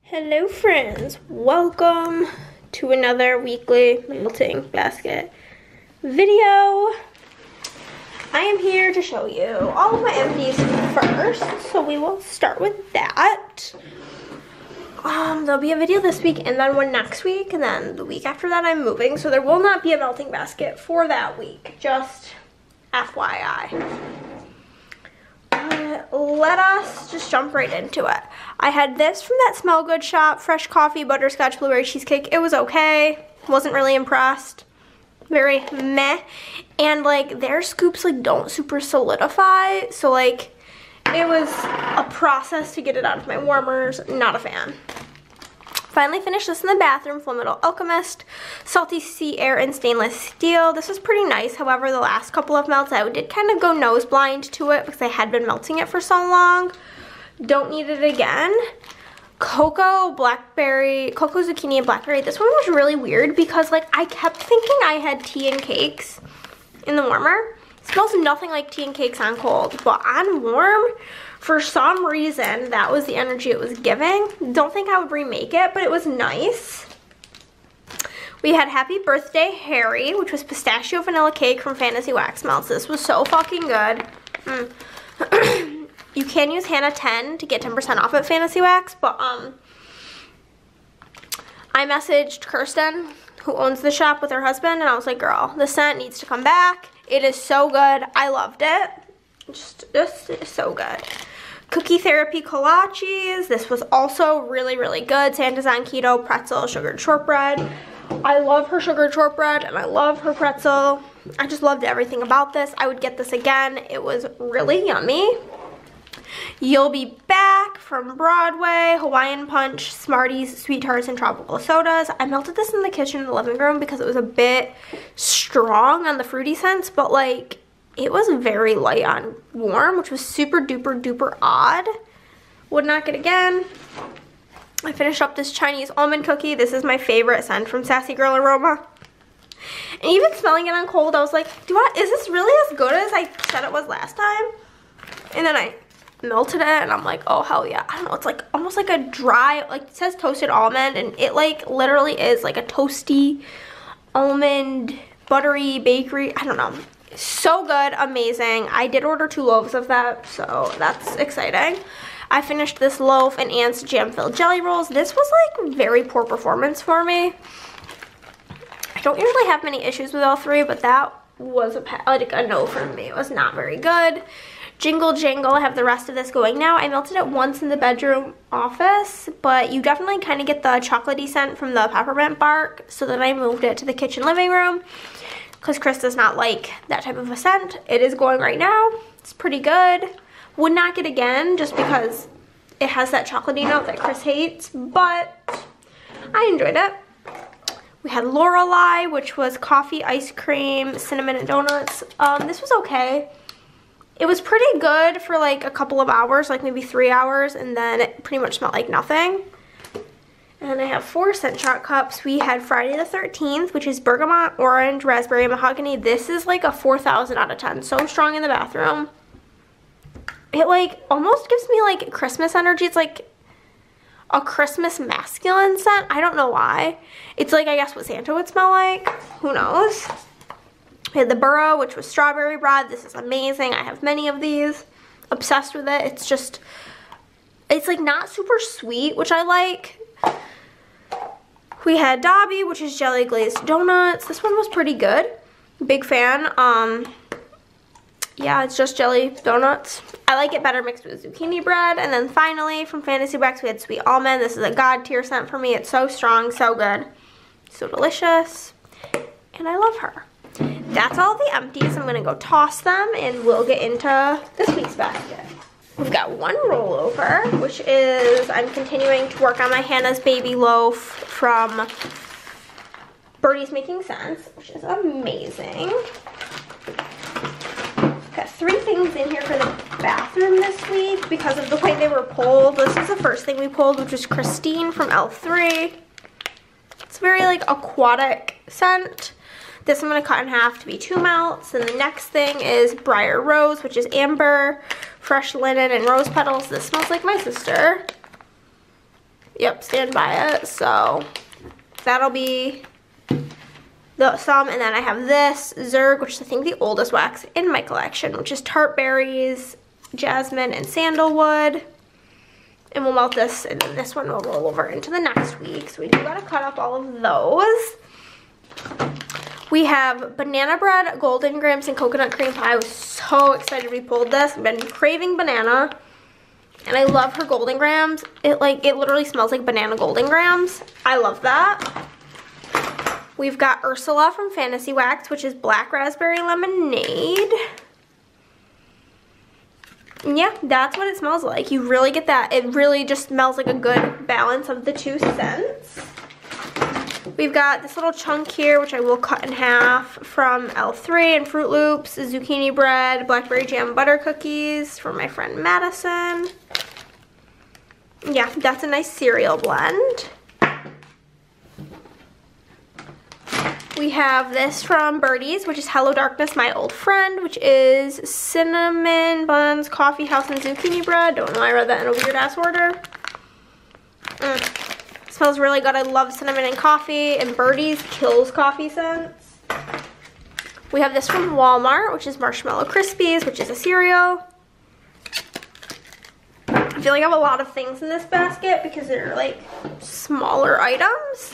Hello friends, welcome to another weekly melting basket video. I am here to show you all of my empties first, so we will start with that. There'll be a video this week and then one next week, and then the week after that I'm moving, so there will not be a melting basket for that week, just FYI. Let us just jump right into it. I had this from that Smell Good shop, fresh coffee, butterscotch, blueberry cheesecake. It was okay. Wasn't really impressed. Very meh. And like their scoops like don't super solidify. So like it was a process to get it out of my warmers. Not a fan. Finally finished this in the bathroom, Flamingo Alchemist, Salty Sea Air and Stainless Steel. This was pretty nice. However, the last couple of melts, I did kind of go nose blind to it because I had been melting it for so long. Don't need it again. Cocoa zucchini and blackberry. This one was really weird because like I kept thinking I had tea and cakes in the warmer. It smells nothing like tea and cakes on cold, but on warm, for some reason, that was the energy it was giving. Don't think I would remake it, but it was nice. We had Happy Birthday Harry, which was pistachio vanilla cake from Fantasy Wax Melts. This was so fucking good. You can use Hannah 10 to get 10% off at Fantasy Wax, but I messaged Kirsten, who owns the shop, with her husband, and I was like, girl, the scent needs to come back. It is so good. I loved it. Just so good. Cookie Therapy Kolaches. This was also really, really good. Santa's on keto, pretzel, sugared shortbread. I love her sugared shortbread and I love her pretzel. I just loved everything about this. I would get this again. It was really yummy. You'll Be Back from Broadway, Hawaiian Punch, Smarties, Sweet Tarts, and Tropical Sodas. I melted this in the kitchen in the living room because it was a bit strong on the fruity scents, but like it was very light on warm, which was super duper duper odd. Would not get again. I finished up this Chinese almond cookie. This is my favorite scent from Sassy Girl Aroma. And even smelling it on cold, I was like, is this really as good as I said it was last time? And then I melted it and I'm like, oh hell yeah. I don't know, it's like almost like a dry, like it says toasted almond, and it like literally is like a toasty almond buttery bakery. I don't know. So good, amazing. I did order 2 loaves of that, so that's exciting. I finished this loaf and Ant's jam-filled jelly rolls. This was like very poor performance for me. I don't usually have many issues with all 3, but that was a no for me. It was not very good. Jingle Jangle, I have the rest of this going now. I melted it once in the bedroom office, but you definitely kind of get the chocolatey scent from the peppermint bark, so then I moved it to the kitchen living room because Chris does not like that type of a scent. It is going right now. It's pretty good. Would not get again just because it has that chocolatey note that Chris hates, but I enjoyed it. We had Lorelei, which was coffee, ice cream, cinnamon, and donuts. This was okay. It was pretty good for like a couple of hours, like maybe 3 hours, and then it pretty much smelled like nothing. And I have 4 scent shot cups. We had Friday the 13th, which is bergamot, orange, raspberry, and mahogany. This is like a 4,000 out of 10. So strong in the bathroom. It like almost gives me like Christmas energy. It's like a Christmas masculine scent. I don't know why. It's like, I guess, what Santa would smell like. Who knows? We had the Burrow, which was strawberry bread. This is amazing. I have many of these. Obsessed with it. It's just, it's like not super sweet, which I like. We had Dobby, which is jelly glazed donuts. This one was pretty good. Big fan. Yeah, it's just jelly donuts. I like it better mixed with zucchini bread. And then finally, from Fantasy Wax, we had Sweet Almond. This is a god tier scent for me. It's so strong, so good, so delicious, and I love her. That's all the empties. I'm gonna go toss them and we'll get into this week's basket. We've got 1 rollover, which is, I'm continuing to work on my Hannah's Baby Loaf from Birdie's Making Sense, which is amazing. Got 3 things in here for the bathroom this week because of the way they were pulled. This is the first thing we pulled, which was Christine from L3. It's very like aquatic scent. This I'm going to cut in half to be 2 melts. And the next thing is Briar Rose, which is amber, fresh linen, and rose petals. This smells like my sister. Yep, stand by it. So that'll be some. And then I have this Zerg, which is I think the oldest wax in my collection, which is tart berries, jasmine, and sandalwood. And we'll melt this, and then this one will roll over into the next week. So we do gotta cut up all of those. We have banana bread, golden grams, and coconut cream pie. I was so excited we pulled this. I've been craving banana, and I love her golden grams. It literally smells like banana golden grams. I love that. We've got Ursula from Fantasy Wax, which is black raspberry lemonade. Yeah, that's what it smells like. You really get that. It really just smells like a good balance of the two scents. We've got this little chunk here, which I will cut in half, from L3 and Fruit Loops, zucchini bread, blackberry jam butter cookies from my friend Madison. Yeah, that's a nice cereal blend. We have this from Birdie's, which is Hello Darkness, My Old Friend, which is cinnamon buns, coffee house, and zucchini bread. Don't know why I read that in a weird-ass order. Smells really good. I love cinnamon and coffee, and Birdie's kills coffee scents. We have this from Walmart, which is Marshmallow Crispies, which is a cereal. I feel like I have a lot of things in this basket because they're like smaller items.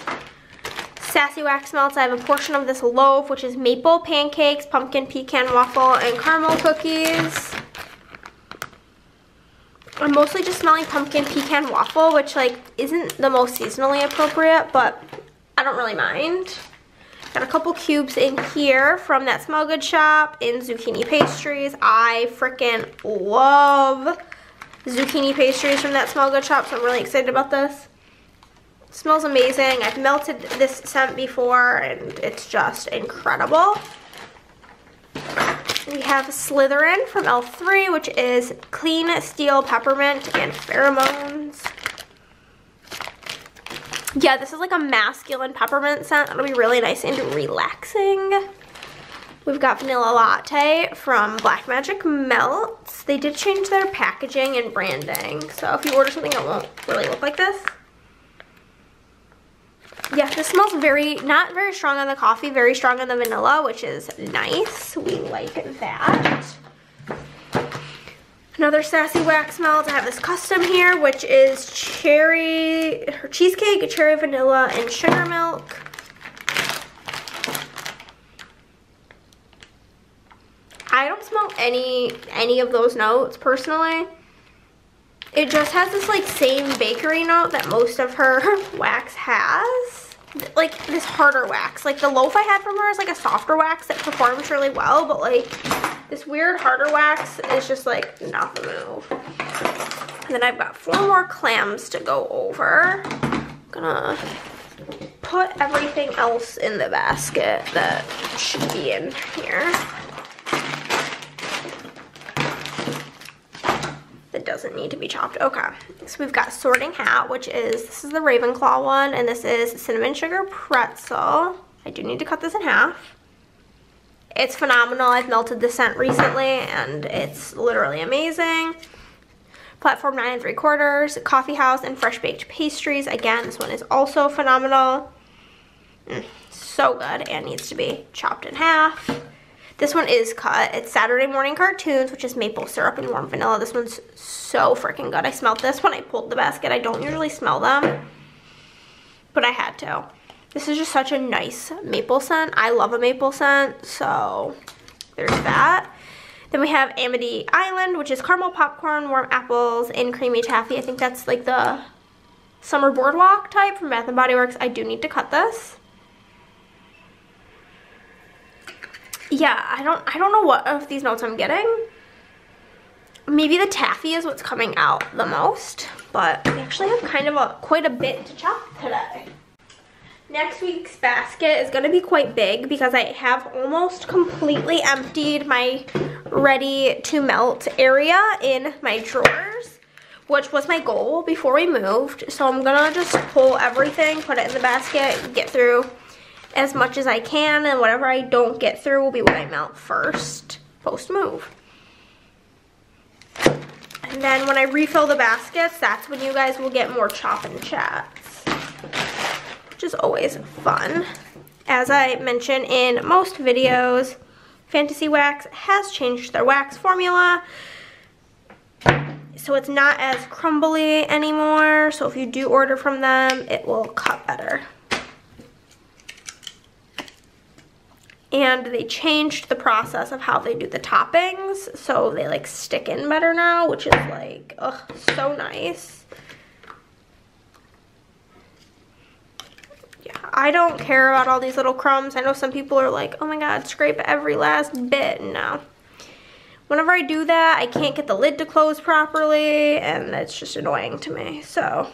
Sassy Wax Melts, I have a portion of this loaf, which is maple pancakes, pumpkin pecan waffle, and caramel cookies. I'm mostly just smelling pumpkin pecan waffle, which like isn't the most seasonally appropriate, but I don't really mind. Got a couple cubes in here from that Smell Good shop in zucchini pastries. I freaking love zucchini pastries from that Smell Good shop, so I'm really excited about this. It smells amazing. I've melted this scent before, and it's just incredible. We have Slytherin from L3, which is Clean Steel Peppermint and Pheromones. Yeah, this is like a masculine peppermint scent. It'll be really nice and relaxing. We've got Vanilla Latte from Blackmagic Melts. They did change their packaging and branding, so if you order something, it won't really look like this. Yeah, this smells not very strong on the coffee, very strong on the vanilla, which is nice. We like that. Another Sassy Wax Melt. I have this custom here, which is cheesecake, cherry vanilla, and sugar milk. I don't smell any of those notes personally. It just has this like same bakery note that most of her wax has. Like this harder wax. Like the loaf I had from her is like a softer wax that performs really well, but like this weird harder wax is just like not the move. And then I've got 4 more clams to go over. I'm gonna put everything else in the basket that should be in here. That doesn't need to be chopped. Okay, so we've got Sorting Hat, which is, this is the Ravenclaw one, and this is Cinnamon Sugar Pretzel. I do need to cut this in half. It's phenomenal. I've melted this scent recently, and it's literally amazing. Platform 9 3/4, Coffee House, and Fresh Baked Pastries. Again, this one is also phenomenal. So good, and needs to be chopped in half. This one is cut. It's Saturday Morning Cartoons, which is maple syrup and warm vanilla. This one's so freaking good. I smelled this when I pulled the basket. I don't usually smell them, but I had to. This is just such a nice maple scent. I love a maple scent, so there's that. Then we have Amity Island, which is caramel popcorn, warm apples, and creamy taffy. I think that's like the Summer Boardwalk type from Bath & Body Works. I do need to cut this. Yeah, I don't know what of these notes I'm getting. Maybe the taffy is what's coming out the most, but we actually have kind of quite a bit to chop today. Next week's basket is going to be quite big because I have almost completely emptied my ready to melt area in my drawers, which was my goal before we moved. So I'm going to just pull everything, put it in the basket, get through as much as I can, and whatever I don't get through will be what I melt first post move. I And then when I refill the baskets, that's when you guys will get more chop and chats, which is always fun. As I mention in most videos, Fantasy Wax has changed their wax formula, so it's not as crumbly anymore. So if you do order from them, it will cut better. And they changed the process of how they do the toppings, so they like stick in better now, which is like, ugh, so nice. Yeah, I don't care about all these little crumbs. I know some people are like, oh my god, scrape every last bit. No. Whenever I do that, I can't get the lid to close properly, and it's just annoying to me, so.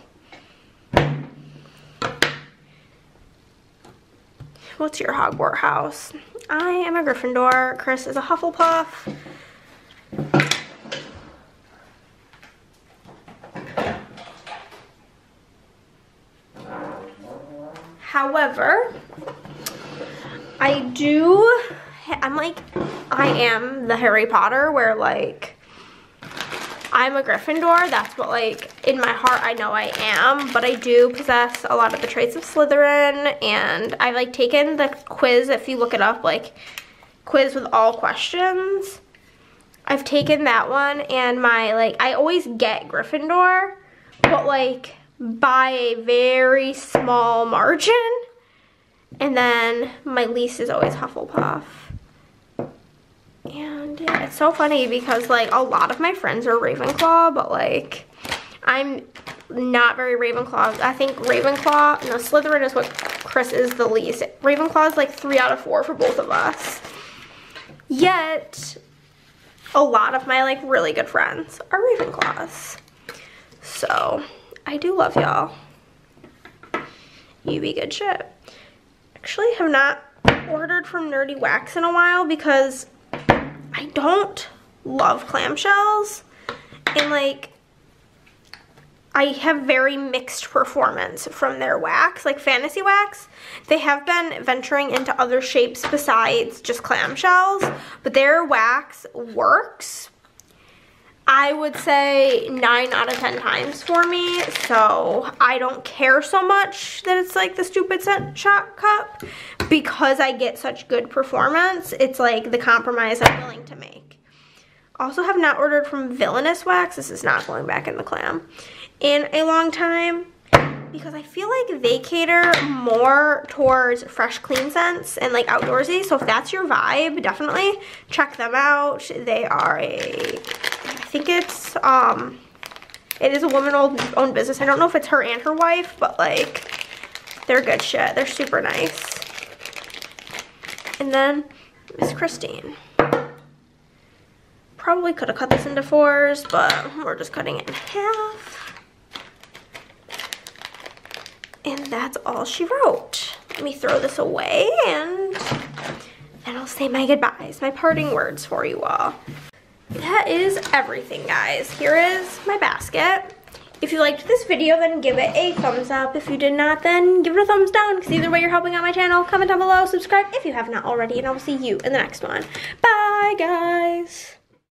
What's your Hogwarts house? I am a Gryffindor. Chris is a Hufflepuff. However, I am the Harry Potter, where like I'm a Gryffindor. That's what like in my heart I know I am, but I do possess a lot of the traits of Slytherin, and I've like taken the quiz. If you look it up, like quiz with all questions, I've taken that one, and my like I always get Gryffindor, but like by a very small margin, and then my least is always Hufflepuff. And yeah, it's so funny because like a lot of my friends are Ravenclaw, but like I'm not very Ravenclaw. I think Ravenclaw, no, Slytherin is what Chris is the least. Ravenclaw is like 3 out of 4 for both of us. Yet a lot of my like really good friends are Ravenclaws. So I do love y'all. You be good shit. Actually have not ordered from Nerdy Wax in a while because I don't love clamshells, and like I have very mixed performance from their wax. Like Fantasy Wax, they have been venturing into other shapes besides just clamshells, but their wax works, I would say 9 out of 10 times for me, so I don't care so much that it's like the stupid shot cup, because I get such good performance. It's like the compromise I'm willing to make. Also have not ordered from Villainous Wax. This is not going back in the clam in a long time, because I feel like they cater more towards fresh, clean scents and like outdoorsy. So if that's your vibe, definitely check them out. They are I think it's, it is a woman-owned business. I don't know if it's her and her wife, but like, they're good shit. They're super nice. And then Miss Christine. Probably could have cut this into 4s, but we're just cutting it in half. And that's all she wrote. Let me throw this away, and then I'll say my goodbyes, my parting words for you all. That is everything, guys. Here is my basket. If you liked this video, then give it a thumbs up. If you did not, then give it a thumbs down, because either way you're helping out my channel. Comment down below, subscribe if you have not already, and I will see you in the next one. Bye, guys.